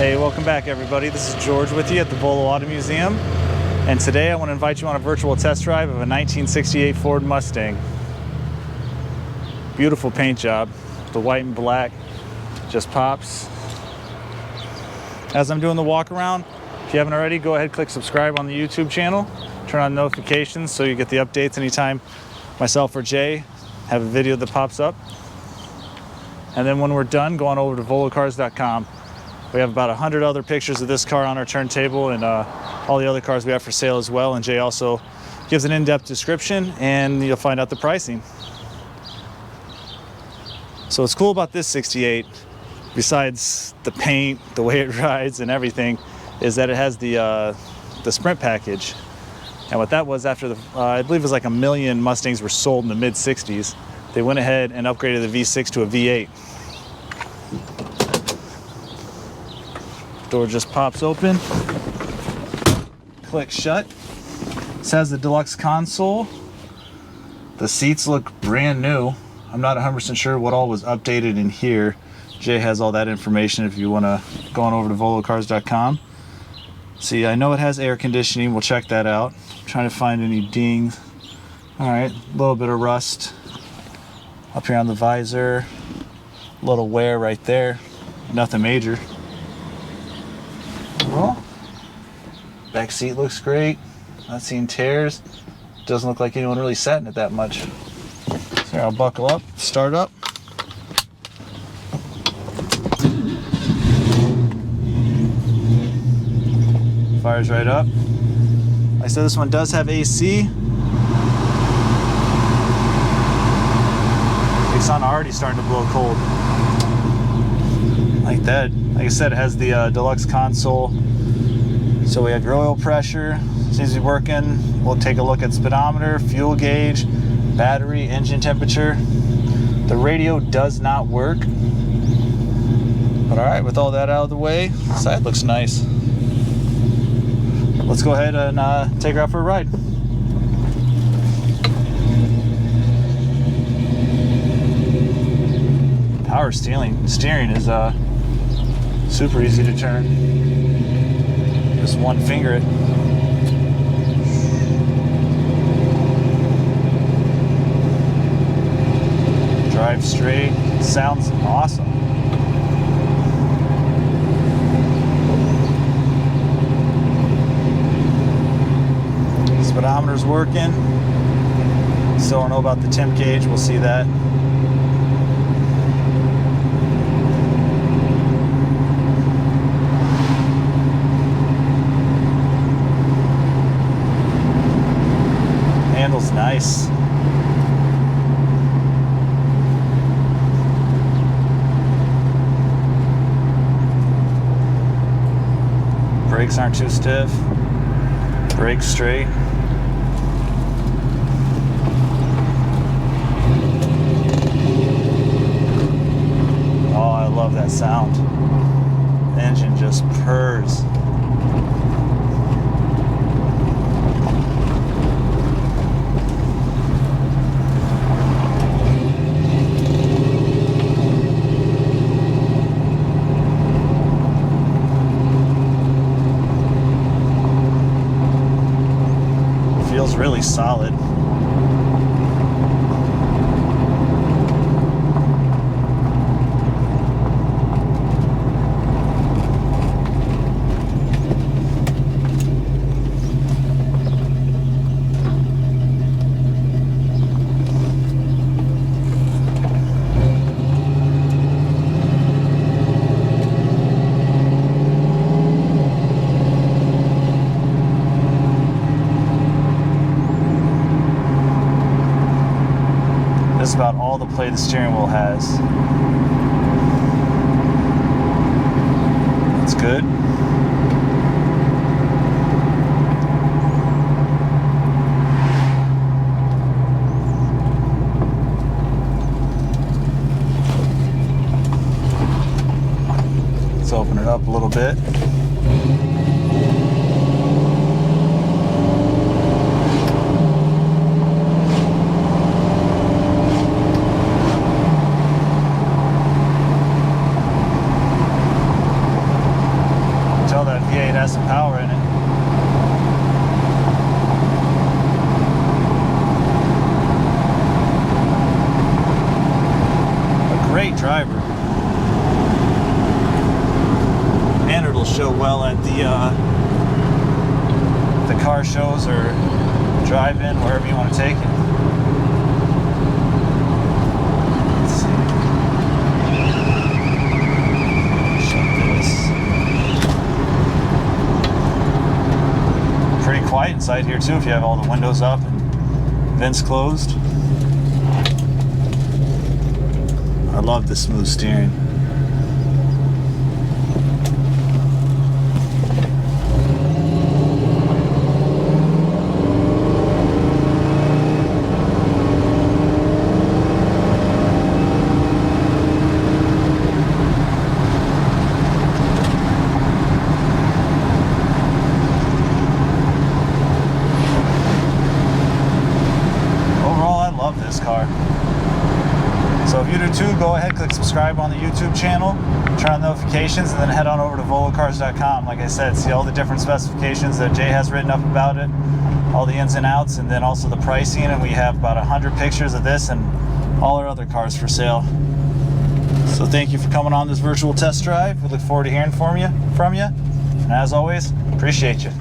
Hey, welcome back everybody. This is George with you at the Volo Auto Museum. And today I want to invite you on a virtual test drive of a 1968 Ford Mustang. Beautiful paint job. The white and black just pops. As I'm doing the walk around, if you haven't already, go ahead and click subscribe on the YouTube channel. Turn on notifications so you get the updates anytime myself or Jay have a video that pops up. And then when we're done, go on over to volocars.com. We have about 100 other pictures of this car on our turntable and all the other cars we have for sale as well. And Jay also gives an in-depth description and you'll find out the pricing. So what's cool about this 68, besides the paint, the way it rides and everything, is that it has the Sprint package. And what that was after the, I believe it was like 1 million Mustangs were sold in the mid-60s. They went ahead and upgraded the V6 to a V8. Door just pops open, click shut. This has the deluxe console. The seats look brand new. I'm not 100% sure what all was updated in here. Jay has all that information if you want to go on over to volocars.com. See, I know it has air conditioning. We'll check that out. I'm trying to find any dings. All right, a little bit of rust up here on the visor. A little wear right there. Nothing major. Well, back seat looks great. Not seeing tears. Doesn't look like anyone really sat in it that much. So here, I'll buckle up, start up. Fires right up. Like I said, this one does have AC. It's already starting to blow cold. Like that. Like I said, it has the deluxe console. So we have your oil pressure. Seems to be working. We'll take a look at speedometer, fuel gauge, battery, engine temperature. The radio does not work. But all right, with all that out of the way, the side looks nice. Let's go ahead and take her out for a ride. Power steering is super easy to turn. Just one finger it. Drive straight. Sounds awesome. Speedometer's working. Still don't know about the temp gauge. We'll see that. Handle's nice. Brakes aren't too stiff. Brakes straight. Oh, I love that sound. The engine just purrs. Feels really solid. That's about all the play the steering wheel has. That's good. Let's open it up a little bit. has some power in it. A great driver. And it'll show well at the car shows or drive-in, wherever you want to take it. Let's see. Shut this. Pretty quiet inside here too if you have all the windows up and vents closed. I love the smooth steering. This car. So if you do too, go ahead, click subscribe on the YouTube channel, turn on notifications, and then head on over to volocars.com. Like I said, see all the different specifications that Jay has written up about it, all the ins and outs, and then also the pricing. And we have about 100 pictures of this and all our other cars for sale. So thank you for coming on this virtual test drive. We look forward to hearing from you. And as always, appreciate you.